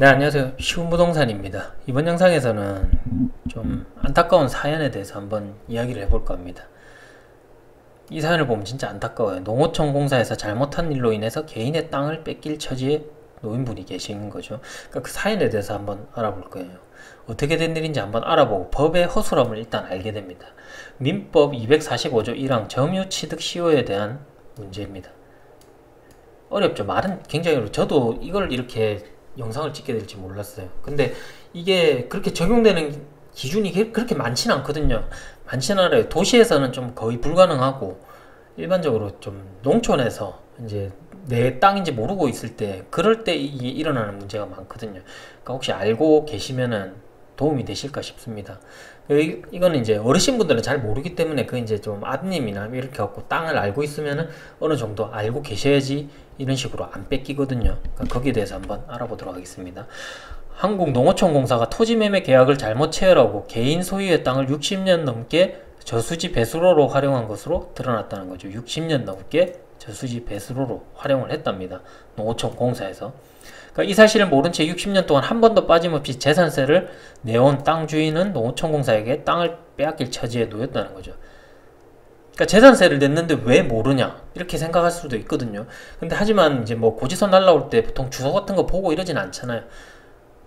네, 안녕하세요. 쉬운부동산입니다. 이번 영상에서는 좀 안타까운 사연에 대해서 한번 이야기를 해볼까 합니다. 이 사연을 보면 진짜 안타까워요. 농어촌 공사에서 잘못한 일로 인해서 개인의 땅을 뺏길 처지에 놓인 분이 계신 거죠. 그러니까 그 사연에 대해서 한번 알아볼 거예요. 어떻게 된 일인지 한번 알아보고 법의 허술함을 일단 알게 됩니다. 민법 245조 1항 점유취득 시효에 대한 문제입니다. 어렵죠. 말은 굉장히 어렵죠. 저도 이걸 이렇게 영상을 찍게 될지 몰랐어요. 근데 이게 그렇게 적용되는 기준이 그렇게 많지는 않거든요. 많지는 않아요. 도시에서는 좀 거의 불가능하고, 일반적으로 좀 농촌에서 이제 내 땅인지 모르고 있을 때, 그럴 때 이게 일어나는 문제가 많거든요. 그러니까 혹시 알고 계시면은 도움이 되실까 싶습니다. 이거는 이제 어르신분들은 잘 모르기 때문에 그 이제 좀 아드님이나 이렇게 갖고 땅을 알고 있으면은 어느 정도 알고 계셔야지 이런 식으로 안 뺏기거든요. 그러니까 거기에 대해서 한번 알아보도록 하겠습니다. 한국농어촌공사가 토지매매 계약을 잘못 체결하고 개인 소유의 땅을 60년 넘게 저수지 배수로로 활용한 것으로 드러났다는 거죠. 60년 넘게 저수지 배수로로 활용을 했답니다. 농어촌공사에서. 그러니까 이 사실을 모른 채 60년 동안 한 번도 빠짐없이 재산세를 내온 땅 주인은 농어촌공사에게 땅을 빼앗길 처지에 놓였다는 거죠. 그러니까 재산세를 냈는데 왜 모르냐 이렇게 생각할 수도 있거든요. 근데 하지만 이제 뭐 고지서 날라올 때 보통 주소 같은 거 보고 이러진 않잖아요.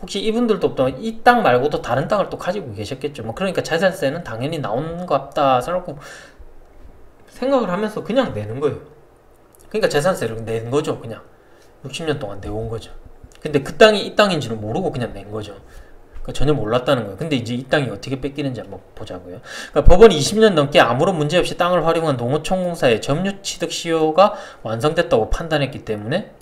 혹시 이분들도 또 이 땅 말고도 다른 땅을 또 가지고 계셨겠죠. 뭐 그러니까 재산세는 당연히 나오는 것 같다 생각을 하면서 그냥 내는 거예요. 그러니까 재산세를 낸 거죠. 그냥 60년 동안 내온 거죠. 근데 그 땅이 이 땅인지는 모르고 그냥 낸 거죠. 그러니까 전혀 몰랐다는 거예요. 근데 이제 이 땅이 어떻게 뺏기는지 한번 보자고요. 그러니까 법원이 20년 넘게 아무런 문제 없이 땅을 활용한 농어촌공사의 점유취득 시효가 완성됐다고 판단했기 때문에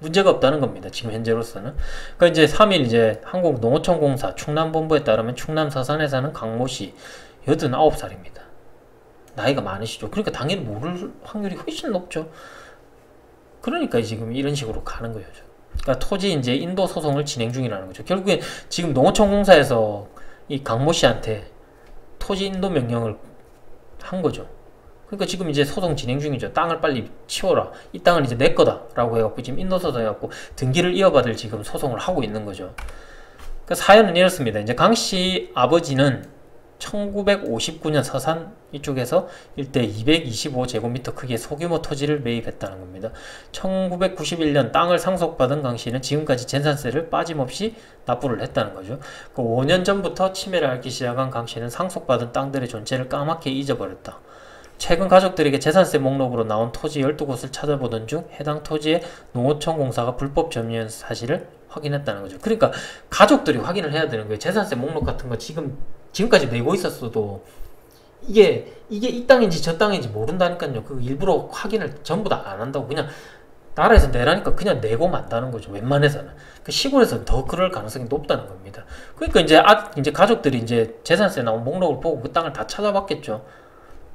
문제가 없다는 겁니다. 지금 현재로서는. 그러니까 이제 3일 이제 한국농어촌공사 충남본부에 따르면 충남 서산에 사는 강모씨 89살입니다. 나이가 많으시죠. 그러니까 당연히 모를 확률이 훨씬 높죠. 그러니까 지금 이런 식으로 가는 거예요. 그러니까 토지 이제 인도 소송을 진행 중이라는 거죠. 결국엔 지금 농어촌공사에서 이 강모 씨한테 토지 인도 명령을 한 거죠. 그러니까 지금 이제 소송 진행 중이죠. 땅을 빨리 치워라. 이 땅은 이제 내 거다라고 해갖고 지금 인도 소송 해갖고 등기를 이어받을 지금 소송을 하고 있는 거죠. 그 사연은 이렇습니다. 이제 강 씨 아버지는 1959년 서산 이쪽에서 일대 225제곱미터 크기의 소규모 토지를 매입했다는 겁니다. 1991년 땅을 상속받은 강 씨는 지금까지 재산세를 빠짐없이 납부를 했다는 거죠. 그 5년 전부터 침해를 앓기 시작한 강 씨는 상속받은 땅들의 존재를 까맣게 잊어버렸다. 최근 가족들에게 재산세 목록으로 나온 토지 12곳을 찾아보던 중 해당 토지에 농어촌공사가 불법 점유한 사실을 확인했다는 거죠. 그러니까 가족들이 확인을 해야 되는 거예요. 재산세 목록 같은 거 지금까지 내고 있었어도 이게 이 땅인지 저 땅인지 모른다니까요. 그 일부러 확인을 전부 다 안 한다고 그냥 나라에서 내라니까 그냥 내고 만다는 거죠. 웬만해서는. 그 시골에서는 더 그럴 가능성이 높다는 겁니다. 그러니까 이제 가족들이 이제 재산세 나온 목록을 보고 그 땅을 다 찾아봤겠죠.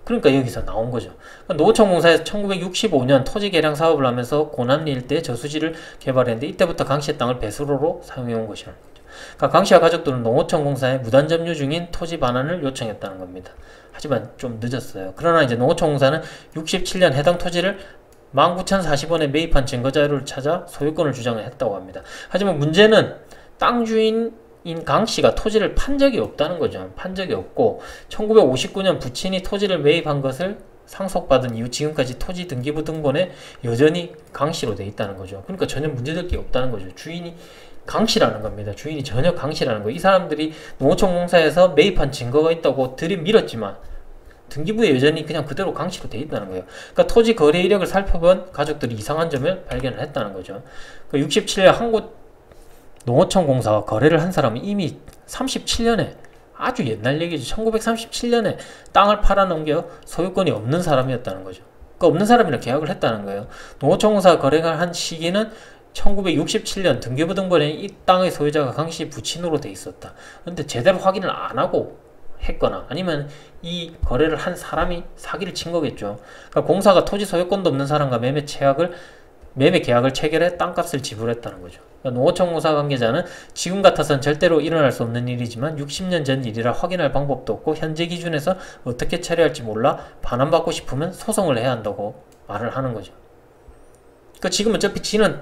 그러니까 여기서 나온 거죠. 농어촌공사에서 1965년 토지 개량 사업을 하면서 고난리 일대에 저수지를 개발했는데 이때부터 강씨의 땅을 배수로로 사용해온 것이라는 거죠. 그러니까 강씨와 가족들은 농어촌공사에 무단 점유 중인 토지 반환을 요청했다는 겁니다. 하지만 좀 늦었어요. 그러나 이제 농어촌공사는 67년 해당 토지를 19,040원에 매입한 증거자료를 찾아 소유권을 주장을 했다고 합니다. 하지만 문제는 땅 주인 강 씨가 토지를 판 적이 없다는 거죠. 판 적이 없고 1959년 부친이 토지를 매입한 것을 상속받은 이후 지금까지 토지 등기부 등본에 여전히 강 씨로 돼 있다는 거죠. 그러니까 전혀 문제될 게 없다는 거죠. 주인이 강 씨라는 겁니다. 주인이 전혀 강 씨라는 거예요. 이 사람들이 농어촌공사에서 매입한 증거가 있다고 들이밀었지만 등기부에 여전히 그냥 그대로 강 씨로 돼 있다는 거예요. 그러니까 토지 거래 이력을 살펴본 가족들이 이상한 점을 발견을 했다는 거죠. 그러니까 67년 한국 농어촌공사와 거래를 한 사람은 이미 37년에 아주 옛날 얘기죠. 1937년에 땅을 팔아넘겨 소유권이 없는 사람이었다는 거죠. 그러니까 없는 사람이랑 계약을 했다는 거예요. 농어촌공사가 거래를 한 시기는 1967년 등기부 등본에 이 땅의 소유자가 강씨 부친으로 돼 있었다. 근데 제대로 확인을 안 하고 했거나 아니면 이 거래를 한 사람이 사기를 친 거겠죠. 그러니까 공사가 토지 소유권도 없는 사람과 매매 계약을 체결해 땅값을 지불했다는 거죠. 그러니까 농어촌공사 관계자는 지금 같아서는 절대로 일어날 수 없는 일이지만 60년 전 일이라 확인할 방법도 없고 현재 기준에서 어떻게 처리할지 몰라 반환받고 싶으면 소송을 해야 한다고 말을 하는 거죠. 그러니까 지금 어차피 지는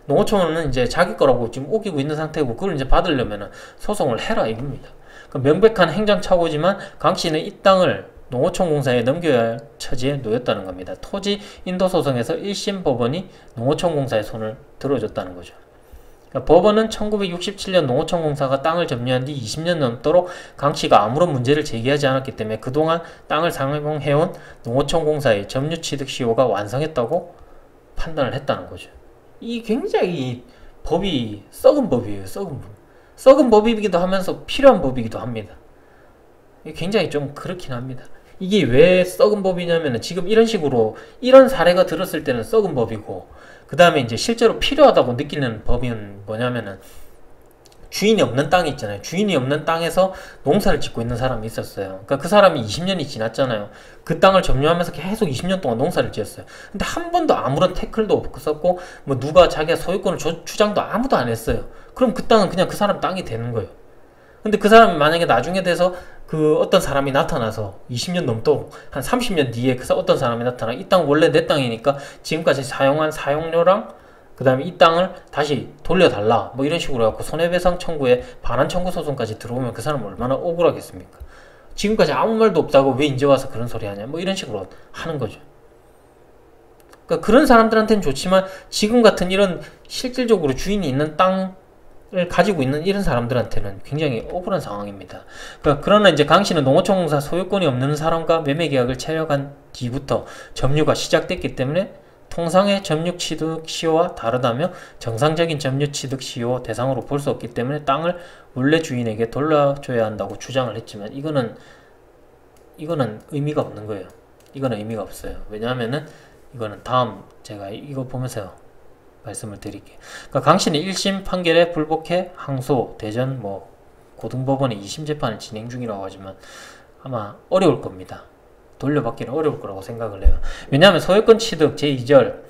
농어촌은 이제 자기 거라고 지금 우기고 있는 상태고, 그걸 이제 받으려면 소송을 해라 이겁니다. 그러니까 명백한 행정착오지만 강 씨는 이 땅을 농어촌공사에 넘겨야 할 처지에 놓였다는 겁니다. 토지 인도 소송에서 1심 법원이 농어촌공사의 손을 들어줬다는 거죠. 그러니까 법원은 1967년 농어촌공사가 땅을 점유한 뒤 20년 넘도록 강 씨가 아무런 문제를 제기하지 않았기 때문에 그동안 땅을 사용해온 농어촌공사의 점유취득시효가 완성했다고 판단을 했다는 거죠. 이 굉장히 법이 썩은 법이에요. 썩은 법. 썩은 법이기도 하면서 필요한 법이기도 합니다. 굉장히 좀 그렇긴 합니다. 이게 왜 썩은 법이냐면은 지금 이런 식으로 이런 사례가 들었을 때는 썩은 법이고, 그 다음에 이제 실제로 필요하다고 느끼는 법은 뭐냐면은 주인이 없는 땅이 있잖아요. 주인이 없는 땅에서 농사를 짓고 있는 사람이 있었어요. 그러니까 그 사람이 20년이 지났잖아요. 그 땅을 점유하면서 계속 20년 동안 농사를 지었어요. 근데 한 번도 아무런 태클도 없었고, 뭐 누가 자기가 소유권을 주장도 아무도 안 했어요. 그럼 그 땅은 그냥 그 사람 땅이 되는 거예요. 근데 그 사람이 만약에 나중에 돼서 그 어떤 사람이 나타나서 20년 넘도록 한 30년 뒤에 그 어떤 사람이 나타나 이 땅 원래 내 땅이니까 지금까지 사용한 사용료랑 그 다음에 이 땅을 다시 돌려달라 뭐 이런 식으로 해갖고 손해배상 청구에 반환 청구 소송까지 들어오면 그 사람은 얼마나 억울하겠습니까? 지금까지 아무 말도 없다고 왜 이제 와서 그런 소리 하냐 뭐 이런 식으로 하는 거죠. 그러니까 그런 사람들한테는 좋지만 지금 같은 이런 실질적으로 주인이 있는 땅을 가지고 있는 이런 사람들한테는 굉장히 억울한 상황입니다. 그러나 이제 강 씨는 농어촌공사 소유권이 없는 사람과 매매계약을 체결한 뒤부터 점유가 시작됐기 때문에 통상의 점유취득시효와 다르다며 정상적인 점유취득시효 대상으로 볼 수 없기 때문에 땅을 원래 주인에게 돌려줘야 한다고 주장을 했지만 이거는 의미가 없는 거예요. 이거는 의미가 없어요. 왜냐하면은 이거는 다음 제가 이거 보면서 말씀을 드릴게요. 그러니까 강 씨는 1심 판결에 불복해 항소, 대전 뭐 고등법원에 2심 재판을 진행 중이라고 하지만 아마 어려울 겁니다. 돌려받기는 어려울 거라고 생각을 해요. 왜냐하면 소유권 취득 제2절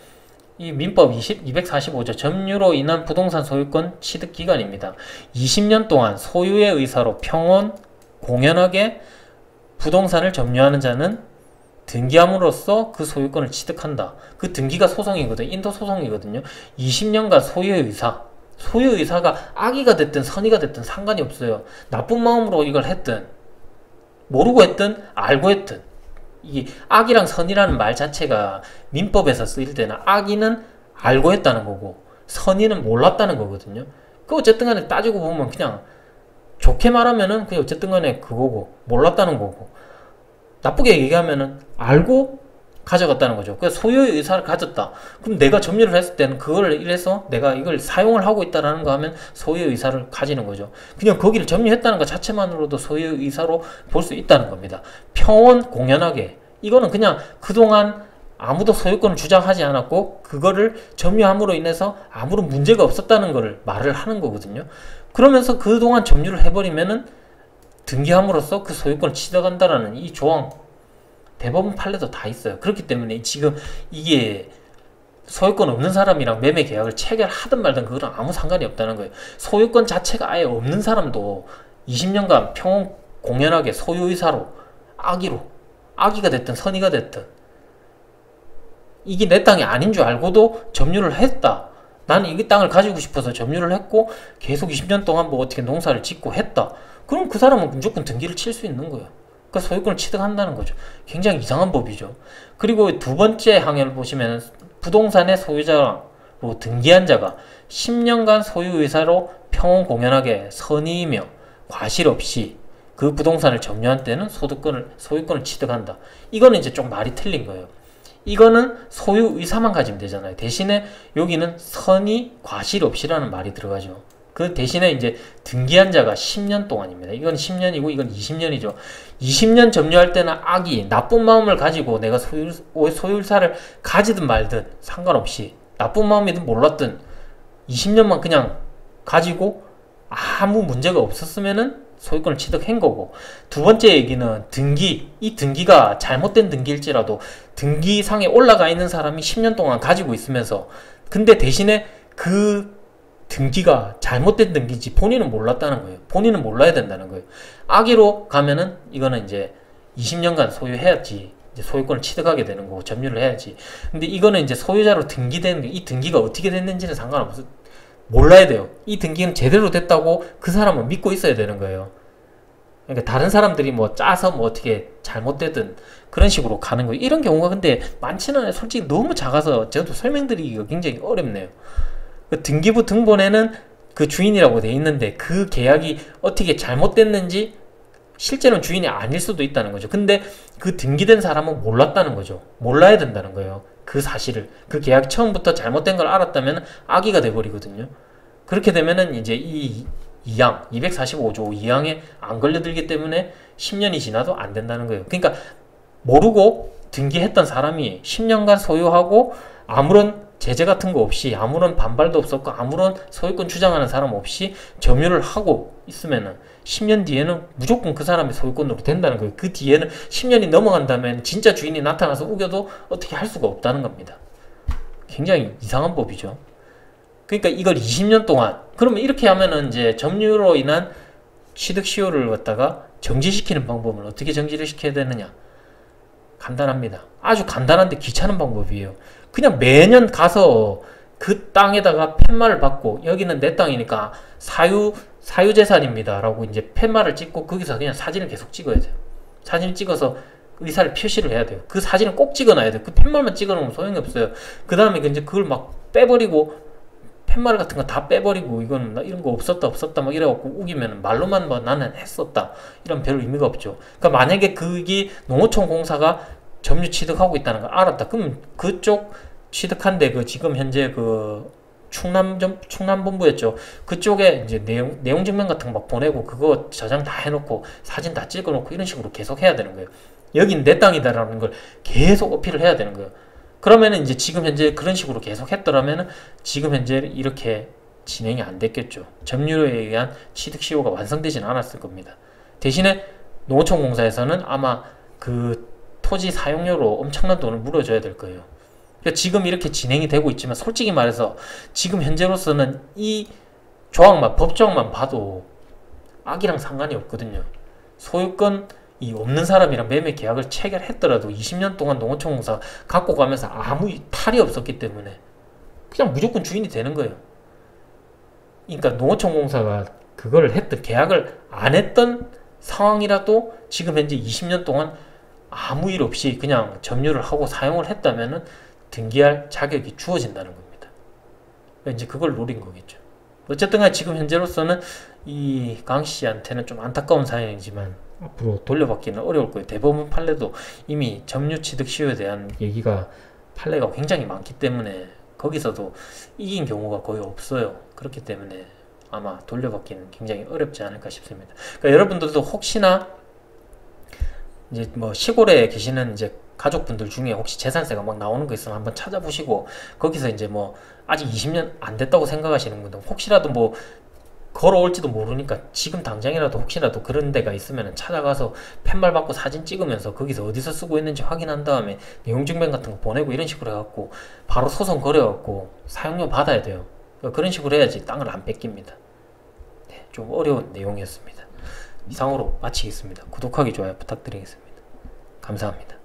이 민법 245조 점유로 인한 부동산 소유권 취득 기간입니다. 20년 동안 소유의 의사로 평온 공연하게 부동산을 점유하는 자는 등기함으로써 그 소유권을 취득한다. 그 등기가 소송이거든요. 인도 소송이거든요. 20년간 소유의 의사, 소유의 의사가 악의가 됐든 선의가 됐든 상관이 없어요. 나쁜 마음으로 이걸 했든 모르고 했든 알고 했든 이게 악이랑 선의라는 말 자체가 민법에서 쓰일 때는 악의는 알고 했다는 거고 선의는 몰랐다는 거거든요. 그 어쨌든 간에 따지고 보면 그냥 좋게 말하면은 그냥 어쨌든 간에 그거고 몰랐다는 거고 나쁘게 얘기하면은 알고 가져갔다는 거죠. 그래서 소유의 의사를 가졌다. 그럼 내가 점유를 했을 때는 그걸 이래서 내가 이걸 사용을 하고 있다라는 거 하면 소유의 의사를 가지는 거죠. 그냥 거기를 점유했다는 것 자체만으로도 소유의 의사로 볼 수 있다는 겁니다. 평온 공연하게 이거는 그냥 그동안 아무도 소유권을 주장하지 않았고 그거를 점유함으로 인해서 아무런 문제가 없었다는 거를 말을 하는 거거든요. 그러면서 그동안 점유를 해버리면은 등기함으로써 그 소유권을 취득한다라는 이 조항 대법원 판례도 다 있어요. 그렇기 때문에 지금 이게 소유권 없는 사람이랑 매매 계약을 체결하든 말든 그거랑 아무 상관이 없다는 거예요. 소유권 자체가 아예 없는 사람도 20년간 평온 공연하게 소유의사로 악의가 됐든 선의가 됐든 이게 내 땅이 아닌 줄 알고도 점유를 했다. 나는 이 땅을 가지고 싶어서 점유를 했고 계속 20년 동안 뭐 어떻게 농사를 짓고 했다. 그럼 그 사람은 무조건 등기를 칠 수 있는 거예요. 그러니까 소유권을 취득한다는 거죠. 굉장히 이상한 법이죠. 그리고 두 번째 항해를 보시면 부동산의 소유자로 등기한 자가 10년간 소유의사로 평온 공연하게 선의이며 과실 없이 그 부동산을 점유한 때는 소유권을 취득한다. 이거는 이제 좀 말이 틀린 거예요. 이거는 소유의사만 가지면 되잖아요. 대신에 여기는 선의 과실 없이라는 말이 들어가죠. 그 대신에 이제 등기한 자가 10년 동안입니다. 이건 10년이고 이건 20년이죠. 20년 점유할 때는 악이 나쁜 마음을 가지고 내가 소유사를 가지든 말든 상관없이 나쁜 마음이든 몰랐든 20년만 그냥 가지고 아무 문제가 없었으면은 소유권을 취득한 거고, 두 번째 얘기는 이 등기가 잘못된 등기일지라도 등기상에 올라가 있는 사람이 10년 동안 가지고 있으면서 근데 대신에 그 등기가 잘못된 등기지 본인은 몰랐다는 거예요. 본인은 몰라야 된다는 거예요. 악의로 가면은 이거는 이제 20년간 소유해야지 이제 소유권을 취득하게 되는 거고 점유를 해야지. 근데 이거는 이제 소유자로 등기되는 게 이 등기가 어떻게 됐는지는 상관없어. 몰라야 돼요. 이 등기는 제대로 됐다고 그 사람은 믿고 있어야 되는 거예요. 그러니까 다른 사람들이 뭐 짜서 뭐 어떻게 잘못되든 그런 식으로 가는 거예요. 이런 경우가 근데 많지는 않아요. 솔직히 너무 작아서 저도 설명드리기가 굉장히 어렵네요. 그 등기부 등본에는 그 주인이라고 돼 있는데 그 계약이 어떻게 잘못됐는지 실제로는 주인이 아닐 수도 있다는 거죠. 근데 그 등기된 사람은 몰랐다는 거죠. 몰라야 된다는 거예요. 그 사실을. 그 계약이 처음부터 잘못된 걸 알았다면 악의가 돼버리거든요. 그렇게 되면은 이제 이 2항, 245조 2항에 안 걸려들기 때문에 10년이 지나도 안 된다는 거예요. 그러니까 모르고 등기했던 사람이 10년간 소유하고 아무런 제재 같은 거 없이 아무런 반발도 없었고 아무런 소유권 주장하는 사람 없이 점유를 하고 있으면은 10년 뒤에는 무조건 그 사람의 소유권으로 된다는 거예요. 그 뒤에는 10년이 넘어간다면 진짜 주인이 나타나서 우겨도 어떻게 할 수가 없다는 겁니다. 굉장히 이상한 법이죠. 그러니까 이걸 20년 동안 그러면 이렇게 하면은 이제 점유로 인한 취득 시효를 갖다가 정지시키는 방법을 어떻게 정지를 시켜야 되느냐? 간단합니다. 아주 간단한데 귀찮은 방법이에요. 그냥 매년 가서 그 땅에다가 팻말을 받고 여기는 내 땅이니까 사유재산입니다 라고 이제 팻말을 찍고 거기서 그냥 사진을 계속 찍어야 돼요. 사진을 찍어서 의사를 표시를 해야 돼요. 그 사진을 꼭 찍어놔야 돼요. 그 팻말만 찍어놓으면 소용이 없어요. 그 다음에 이제 그걸 막 빼버리고 팻말 같은 거 다 빼버리고 이건 나 이런 거 없었다 막 이래갖고 우기면 말로만 뭐 나는 했었다 이런 별 의미가 없죠. 그러니까 만약에 그게 농어촌 공사가 점유 취득하고 있다는 걸 알았다. 그럼 그쪽 취득한데 그 지금 현재 그 충남본부였죠. 그쪽에 이제 내용 증명 같은 거 막 보내고 그거 저장 다 해놓고 사진 다 찍어놓고 이런 식으로 계속 해야 되는 거예요. 여긴 내 땅이다라는 걸 계속 어필을 해야 되는 거예요. 그러면은 이제 지금 현재 그런 식으로 계속 했더라면은 지금 현재 이렇게 진행이 안 됐겠죠. 점유에 의한 취득 시효가 완성되지는 않았을 겁니다. 대신에 농어촌 공사에서는 아마 그 토지 사용료로 엄청난 돈을 물어줘야 될 거예요. 그러니까 지금 이렇게 진행이 되고 있지만 솔직히 말해서 지금 현재로서는 이 조항만 법조항만 봐도 악이랑 상관이 없거든요. 소유권 이 없는 사람이랑 매매 계약을 체결했더라도 20년 동안 농어촌 공사 갖고 가면서 아무 탈이 없었기 때문에 그냥 무조건 주인이 되는 거예요. 그러니까 농어촌 공사가 그걸 했던 계약을 안 했던 상황이라도 지금 현재 20년 동안 아무 일 없이 그냥 점유를 하고 사용을 했다면은 등기할 자격이 주어진다는 겁니다. 이제 그걸 노린 거겠죠. 어쨌든 간에 지금 현재로서는 이 강씨한테는 좀 안타까운 사연이지만 앞으로 돌려받기는 어려울 거예요. 대법원 판례도 이미 점유 취득 시효에 대한 얘기가 판례가 굉장히 많기 때문에 거기서도 이긴 경우가 거의 없어요. 그렇기 때문에 아마 돌려받기는 굉장히 어렵지 않을까 싶습니다. 그러니까 여러분들도 혹시나 이제 뭐 시골에 계시는 이제 가족분들 중에 혹시 재산세가 막 나오는 거 있으면 한번 찾아보시고 거기서 이제 뭐 아직 20년 안 됐다고 생각하시는 분들 혹시라도 뭐 걸어올지도 모르니까 지금 당장이라도 혹시라도 그런 데가 있으면 찾아가서 팻말 받고 사진 찍으면서 거기서 어디서 쓰고 있는지 확인한 다음에 내용 증명 같은 거 보내고 이런 식으로 해갖고 바로 소송 걸어갖고 사용료 받아야 돼요. 그런 식으로 해야지 땅을 안 뺏깁니다. 네, 좀 어려운 내용이었습니다. 이상으로 마치겠습니다. 구독하기 좋아요 부탁드리겠습니다. 감사합니다.